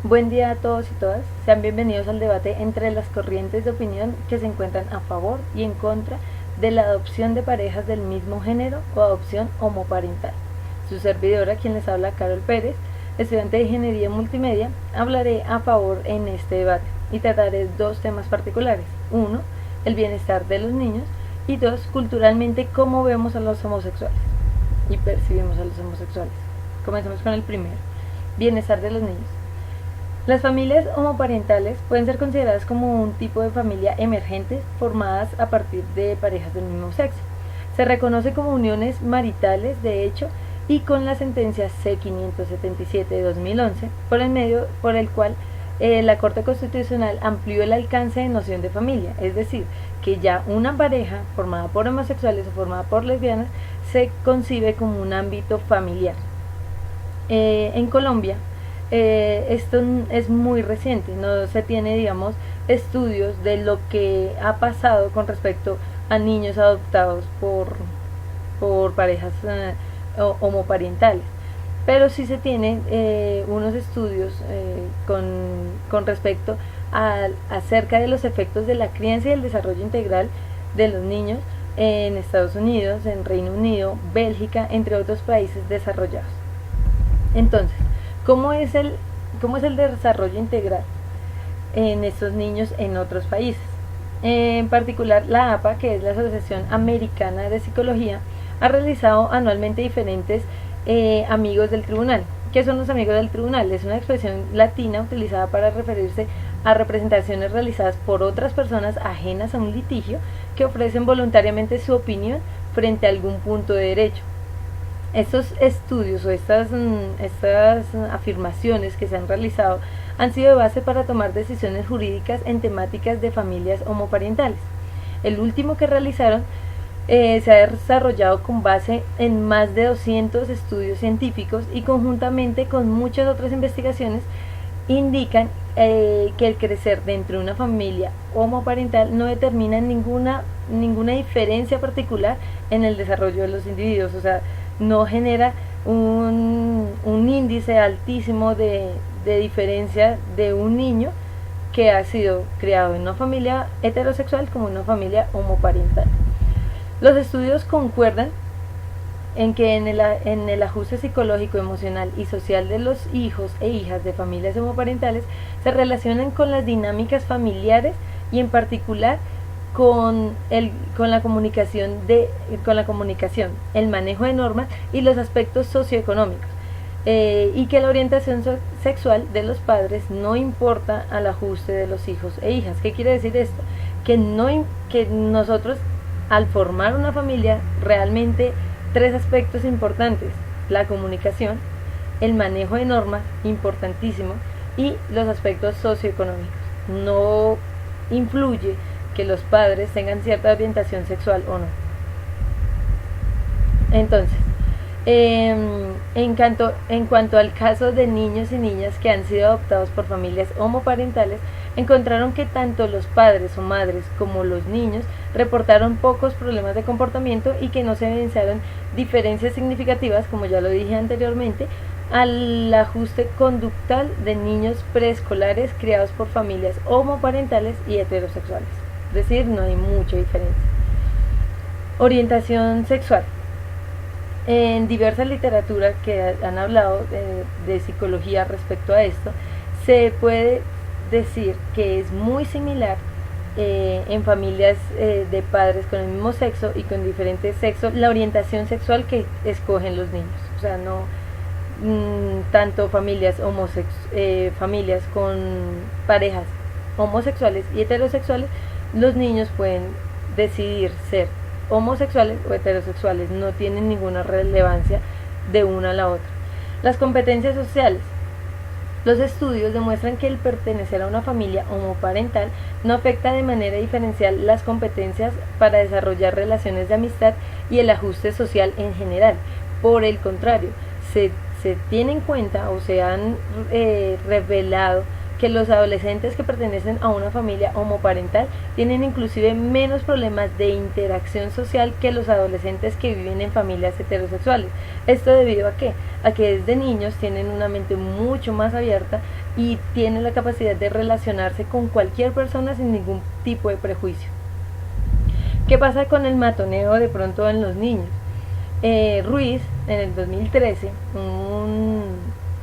Buen día a todos y todas, sean bienvenidos al debate entre las corrientes de opinión que se encuentran a favor y en contra de la adopción de parejas del mismo género o adopción homoparental. Su servidora, quien les habla, Carol Pérez, estudiante de Ingeniería Multimedia, hablaré a favor en este debate y trataré dos temas particulares. Uno, el bienestar de los niños y dos, culturalmente cómo vemos a los homosexuales y percibimos a los homosexuales. Comencemos con el primero, bienestar de los niños. Las familias homoparentales pueden ser consideradas como un tipo de familia emergente formadas a partir de parejas del mismo sexo. Se reconoce como uniones maritales, de hecho, y con la sentencia C-577 de 2011, por el cual la Corte Constitucional amplió el alcance de noción de familia, es decir, que ya una pareja formada por homosexuales o formada por lesbianas se concibe como un ámbito familiar. En Colombia, esto es muy reciente, no se tiene, digamos, estudios de lo que ha pasado con respecto a niños adoptados por parejas homoparentales, pero sí se tienen unos estudios con respecto acerca de los efectos de la crianza y el desarrollo integral de los niños en Estados Unidos, en Reino Unido, Bélgica, entre otros países desarrollados. Entonces, ¿cómo es el desarrollo integral en estos niños en otros países? En particular, la APA, que es la Asociación Americana de Psicología, ha realizado anualmente diferentes amigos del tribunal. ¿Qué son los amigos del tribunal? Es una expresión latina utilizada para referirse a representaciones realizadas por otras personas ajenas a un litigio que ofrecen voluntariamente su opinión frente a algún punto de derecho. Estos estudios o estas afirmaciones que se han realizado han sido de base para tomar decisiones jurídicas en temáticas de familias homoparentales. El último que realizaron se ha desarrollado con base en más de 200 estudios científicos y conjuntamente con muchas otras investigaciones indican que el crecer dentro de una familia homoparental no determina ninguna diferencia particular en el desarrollo de los individuos, o sea, no genera un índice altísimo de diferencia de un niño que ha sido criado en una familia heterosexual como en una familia homoparental. Los estudios concuerdan en que en el ajuste psicológico, emocional y social de los hijos e hijas de familias homoparentales se relacionan con las dinámicas familiares y en particular con la comunicación, el manejo de normas y los aspectos socioeconómicos, y que la orientación sexual de los padres no importa al ajuste de los hijos e hijas. ¿Qué quiere decir esto? Que nosotros, al formar una familia, realmente tres aspectos importantes: la comunicación, el manejo de normas, importantísimo, y los aspectos socioeconómicos. No influye que los padres tengan cierta orientación sexual o no. Entonces, en cuanto al caso de niños y niñas que han sido adoptados por familias homoparentales, encontraron que tanto los padres o madres como los niños reportaron pocos problemas de comportamiento y que no se evidenciaron diferencias significativas, como ya lo dije anteriormente, al ajuste conductal de niños preescolares criados por familias homoparentales y heterosexuales. Es decir, no hay mucha diferencia. Orientación sexual. En diversa literatura que han hablado de psicología respecto a esto, se puede decir que es muy similar en familias de padres con el mismo sexo y con diferentes sexos, la orientación sexual que escogen los niños. O sea, no tanto familias con parejas homosexuales y heterosexuales, los niños pueden decidir ser homosexuales o heterosexuales, no tienen ninguna relevancia de una a la otra. Las competencias sociales. Los estudios demuestran que el pertenecer a una familia homoparental no afecta de manera diferencial las competencias para desarrollar relaciones de amistad y el ajuste social en general. Por el contrario, se tiene en cuenta o se han revelado que los adolescentes que pertenecen a una familia homoparental tienen inclusive menos problemas de interacción social que los adolescentes que viven en familias heterosexuales. ¿Esto debido a qué? A que desde niños tienen una mente mucho más abierta y tienen la capacidad de relacionarse con cualquier persona sin ningún tipo de prejuicio. ¿Qué pasa con el matoneo de pronto en los niños? Ruiz, en el 2013,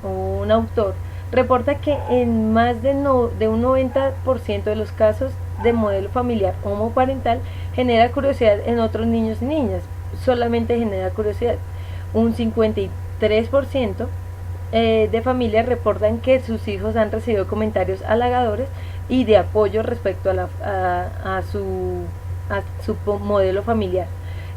un autor, reporta que en más de un 90% de los casos de modelo familiar homoparental genera curiosidad en otros niños y niñas, solamente genera curiosidad. Un 53% de familias reportan que sus hijos han recibido comentarios halagadores y de apoyo respecto a su modelo familiar,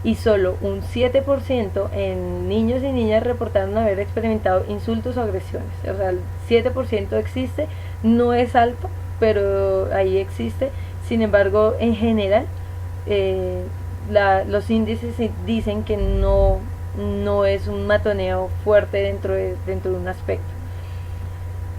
y solo un 7% en niños y niñas reportaron haber experimentado insultos o agresiones. O sea, el 7% existe, no es alto, pero ahí existe. Sin embargo, en general, los índices dicen que no es un matoneo fuerte dentro de un aspecto.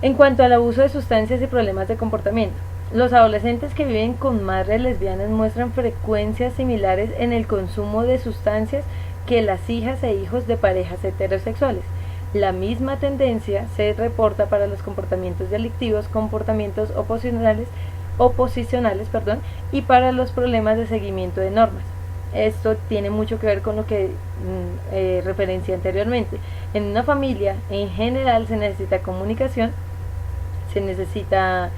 En cuanto al abuso de sustancias y problemas de comportamiento, los adolescentes que viven con madres lesbianas muestran frecuencias similares en el consumo de sustancias que las hijas e hijos de parejas heterosexuales. La misma tendencia se reporta para los comportamientos delictivos, comportamientos oposicionales, y para los problemas de seguimiento de normas. Esto tiene mucho que ver con lo que referencié anteriormente. En una familia, en general, se necesita comunicación, se necesita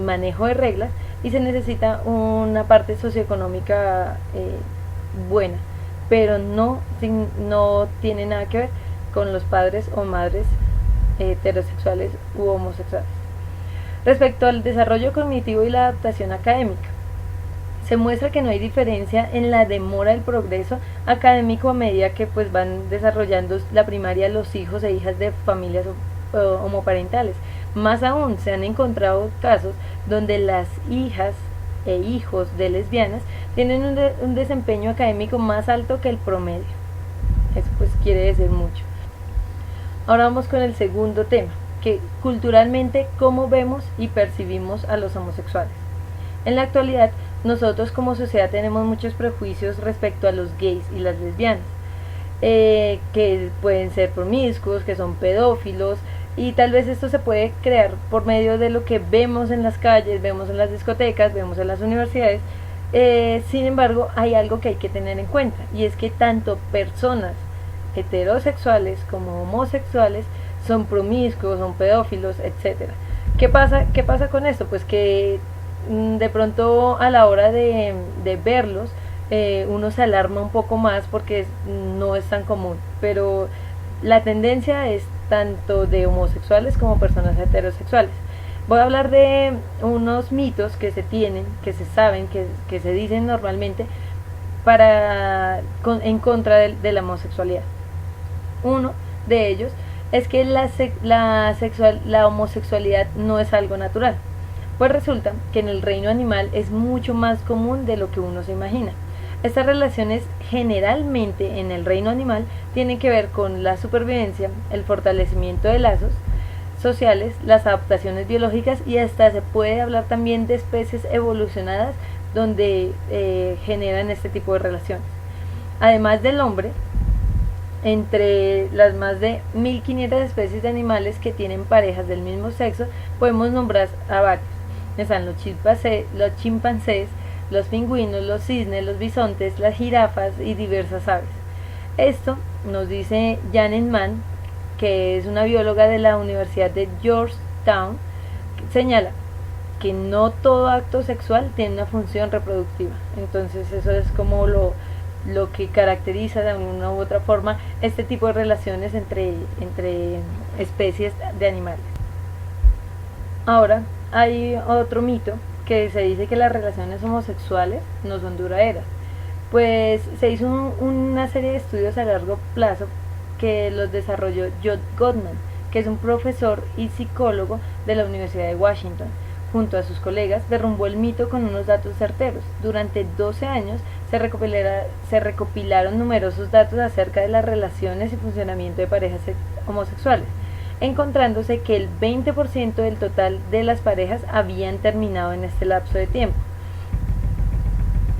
manejo de reglas y se necesita una parte socioeconómica buena, pero no tiene nada que ver con los padres o madres heterosexuales u homosexuales. Respecto al desarrollo cognitivo y la adaptación académica, se muestra que no hay diferencia en la demora del progreso académico a medida que pues van desarrollando la primaria los hijos e hijas de familias homoparentales. Más aún, se han encontrado casos donde las hijas e hijos de lesbianas tienen un desempeño académico más alto que el promedio. Eso pues quiere decir mucho. Ahora vamos con el segundo tema, que culturalmente cómo vemos y percibimos a los homosexuales. En la actualidad, nosotros como sociedad tenemos muchos prejuicios respecto a los gays y las lesbianas, que pueden ser promiscuos, que son pedófilos, y tal vez esto se puede crear por medio de lo que vemos en las calles, vemos en las discotecas, vemos en las universidades. Sin embargo, hay algo que hay que tener en cuenta, y es que tanto personas heterosexuales como homosexuales son promiscuos, son pedófilos, etcétera. ¿Qué pasa con esto? Pues que de pronto a la hora de verlos, uno se alarma un poco más porque no es tan común, pero la tendencia es tanto de homosexuales como personas heterosexuales. Voy a hablar de unos mitos que se tienen, que se saben, que se dicen normalmente en contra de la homosexualidad. Uno de ellos es que la homosexualidad no es algo natural, pues resulta que en el reino animal es mucho más común de lo que uno se imagina. Estas relaciones generalmente en el reino animal tienen que ver con la supervivencia, el fortalecimiento de lazos sociales, las adaptaciones biológicas, y hasta se puede hablar también de especies evolucionadas donde generan este tipo de relaciones. Además del hombre, entre las más de 1500 especies de animales que tienen parejas del mismo sexo, podemos nombrar a varios. Están los chimpancés, los pingüinos, los cisnes, los bisontes, las jirafas y diversas aves. Esto nos dice Janet Mann, que es una bióloga de la Universidad de Georgetown, señala que no todo acto sexual tiene una función reproductiva. Entonces eso es como lo que caracteriza de una u otra forma este tipo de relaciones entre especies de animales. Ahora hay otro mito que se dice que las relaciones homosexuales no son duraderas. Pues se hizo una serie de estudios a largo plazo que los desarrolló John Gottman, que es un profesor y psicólogo de la Universidad de Washington. Junto a sus colegas derrumbó el mito con unos datos certeros. Durante 12 años se recopilaron numerosos datos acerca de las relaciones y funcionamiento de parejas homosexuales. encontrándose que el 20% del total de las parejas habían terminado en este lapso de tiempo.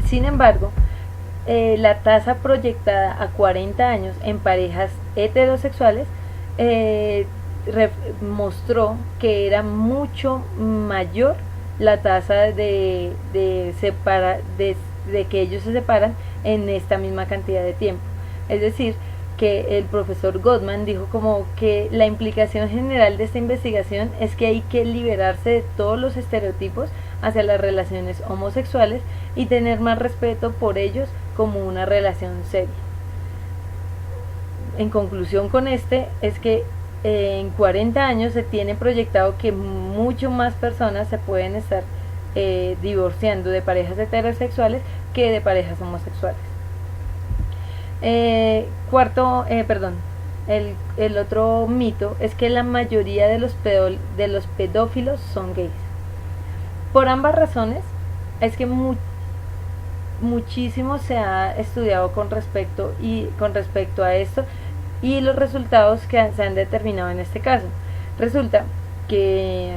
Sin embargo, la tasa proyectada a 40 años en parejas heterosexuales mostró que era mucho mayor la tasa de que ellos se separan en esta misma cantidad de tiempo. Es decir, que el profesor Gottman dijo como que la implicación general de esta investigación es que hay que liberarse de todos los estereotipos hacia las relaciones homosexuales y tener más respeto por ellos como una relación seria. En conclusión con es que en 40 años se tiene proyectado que mucho más personas se pueden estar divorciando de parejas heterosexuales que de parejas homosexuales. El otro mito es que la mayoría de los pedófilos son gays. Por ambas razones, es que muchísimo se ha estudiado con respecto a esto y los resultados que se han determinado en este caso. Resulta que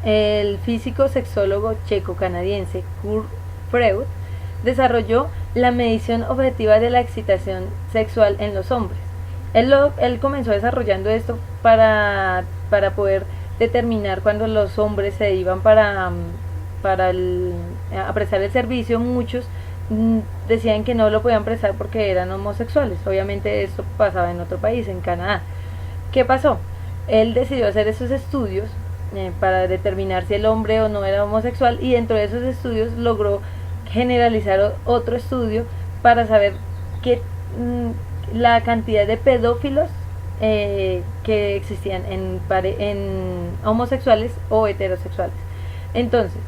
el físico sexólogo checo-canadiense Kurt Freud desarrolló la medición objetiva de la excitación sexual en los hombres. Él comenzó desarrollando esto para poder determinar cuando los hombres se iban a prestar el servicio. Muchos decían que no lo podían prestar porque eran homosexuales. Obviamente esto pasaba en otro país, en Canadá. ¿Qué pasó? Él decidió hacer esos estudios para determinar si el hombre o no era homosexual, y dentro de esos estudios logró generalizar otro estudio para saber la cantidad de pedófilos que existían en homosexuales o heterosexuales. Entonces,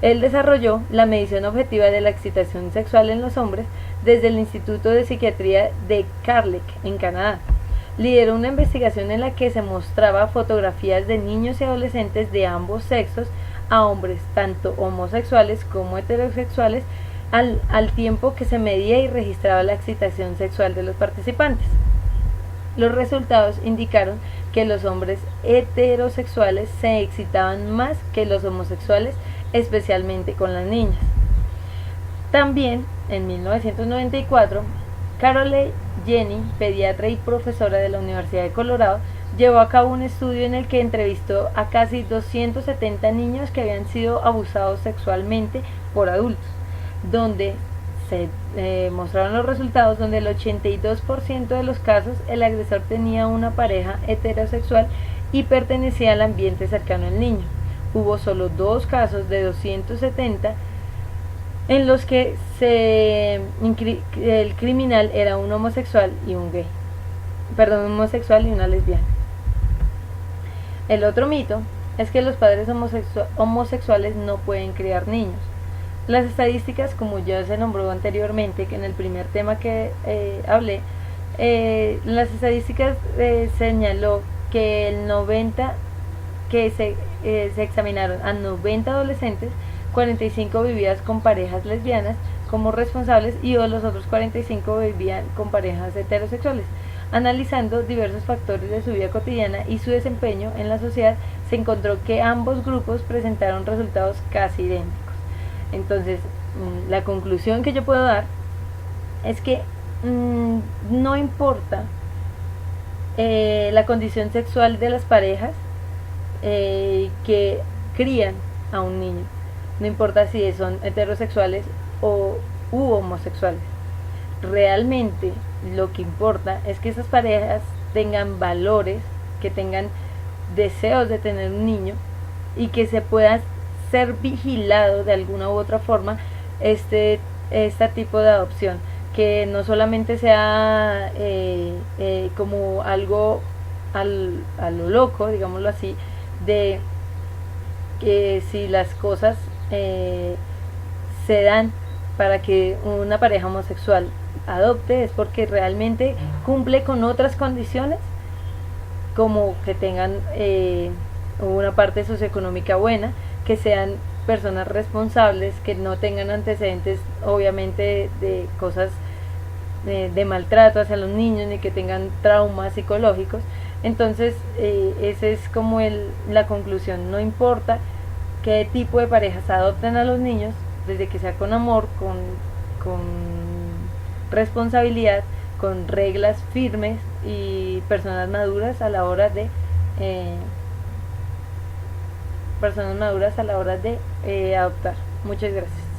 él desarrolló la medición objetiva de la excitación sexual en los hombres desde el Instituto de Psiquiatría de Carleton, en Canadá. Lideró una investigación en la que se mostraba fotografías de niños y adolescentes de ambos sexos a hombres, tanto homosexuales como heterosexuales, al tiempo que se medía y registraba la excitación sexual de los participantes. Los resultados indicaron que los hombres heterosexuales se excitaban más que los homosexuales, especialmente con las niñas. También, en 1994, Carole Jenny, pediatra y profesora de la Universidad de Colorado, llevó a cabo un estudio en el que entrevistó a casi 270 niños que habían sido abusados sexualmente por adultos, donde se mostraron los resultados donde el 82% de los casos el agresor tenía una pareja heterosexual y pertenecía al ambiente cercano al niño. Hubo solo 2 casos de 270 en los que el criminal era un homosexual y un homosexual y una lesbiana. El otro mito es que los padres homosexuales no pueden criar niños. Las estadísticas, como ya se nombró anteriormente, que en el primer tema que hablé, las estadísticas señaló que se examinaron a 90 adolescentes, 45 vivían con parejas lesbianas como responsables y los otros 45 vivían con parejas heterosexuales. Analizando diversos factores de su vida cotidiana y su desempeño en la sociedad, se encontró que ambos grupos presentaron resultados casi idénticos. Entonces, la conclusión que yo puedo dar es que no importa la condición sexual de las parejas que crían a un niño, no importa si son heterosexuales u homosexuales. Realmente lo que importa es que esas parejas tengan valores, que tengan deseos de tener un niño y que se pueda ser vigilado de alguna u otra forma este tipo de adopción, que no solamente sea como algo a lo loco, digámoslo así, de que si las cosas se dan para que una pareja homosexual adopte es porque realmente cumple con otras condiciones, como que tengan una parte socioeconómica buena, que sean personas responsables, que no tengan antecedentes obviamente de cosas de maltrato hacia los niños, ni que tengan traumas psicológicos. Entonces, esa es como la conclusión. No importa qué tipo de parejas adopten a los niños, desde que sea con amor, con responsabilidad, con reglas firmes y eh, personas maduras a la hora de adoptar. Muchas gracias.